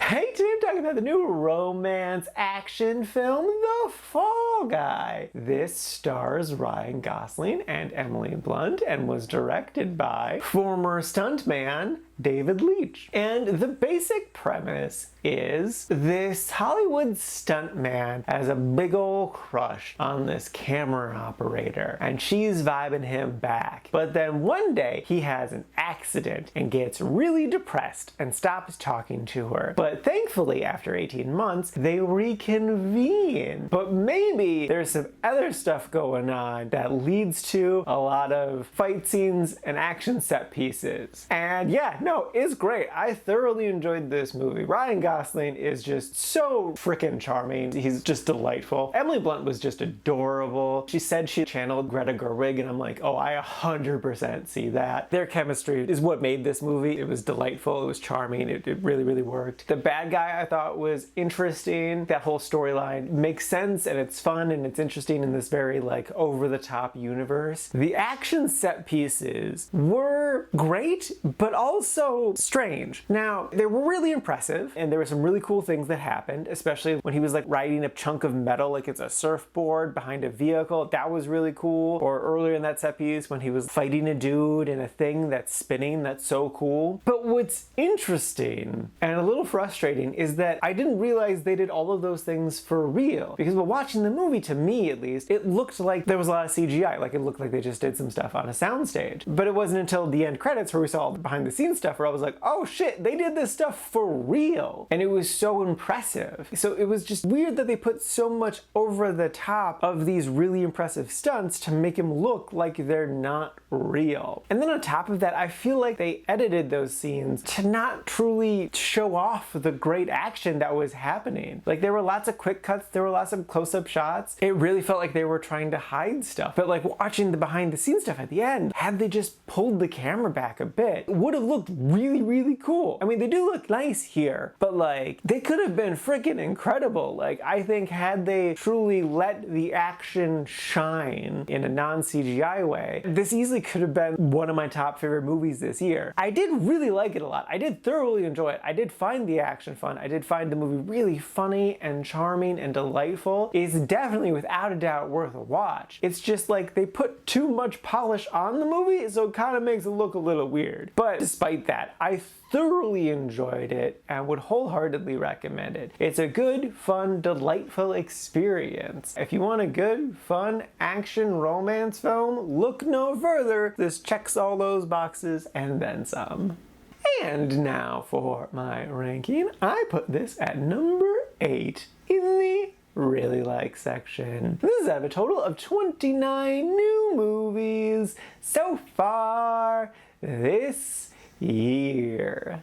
Hey, today I'm talking about the new romance action film, The Fall Guy. This stars Ryan Gosling and Emily Blunt and was directed by former stuntman David Leitch. And the basic premise is this Hollywood stuntman has a big ol' crush on this camera operator, and she's vibing him back. But then one day he has an accident and gets really depressed and stops talking to her. But thankfully, after 18 months, they reconvene. But maybe there's some other stuff going on that leads to a lot of fight scenes and action set pieces. And yeah, no, it's great. I thoroughly enjoyed this movie. Ryan Gosling is just so freaking charming. He's just delightful. Emily Blunt was just adorable. She said she channeled Greta Gerwig, and I'm like, oh, I 100% see that. Their chemistry is what made this movie. It was delightful. It was charming. It really, really worked. The bad guy I thought was interesting. That whole storyline makes sense, and it's fun, and it's interesting in this very like over-the-top universe. The action set pieces were great, but also strange. Now, they were really impressive, and there were some really cool things that happened, especially when he was like riding a chunk of metal like it's a surfboard behind a vehicle. That was really cool. Or earlier in that set piece when he was fighting a dude in a thing that's spinning. That's so cool. But what's interesting and a little frustrating is that I didn't realize they did all of those things for real. Because while watching the movie, to me at least, it looked like there was a lot of CGI. Like it looked like they just did some stuff on a soundstage. But it wasn't until the end credits where we saw all the behind the scenes stuff where I was like, oh shit, they did this stuff for real. And it was so impressive. So it was just weird that they put so much over the top of these really impressive stunts to make him look like they're not real. And then on top of that, I feel like they edited those scenes to not truly show off the great action that was happening. Like there were lots of quick cuts, there were lots of close-up shots. It really felt like they were trying to hide stuff. But like watching the behind the scenes stuff at the end, had they just pulled the camera back a bit, it would have looked really, really cool. I mean, they do look nice here, but like they could have been freaking incredible. Like I think had they truly let the action shine in a non-CGI way, this easily could have been one of my top favorite movies this year. I did really like it a lot. I did thoroughly enjoy it. I did find the action fun. I did find the movie really funny and charming and delightful. It's definitely without a doubt worth a watch. It's just like they put too much polish on the movie, so it kind of makes it look a little weird. But despite that, I thoroughly enjoyed it and would wholeheartedly recommend it. It's a good, fun, delightful experience. If you want a good, fun, action romance film, look no further. This checks all those boxes and then some. And now for my ranking. I put this at number 8 in the really like section. This is out of a total of 29 new movies so far this year.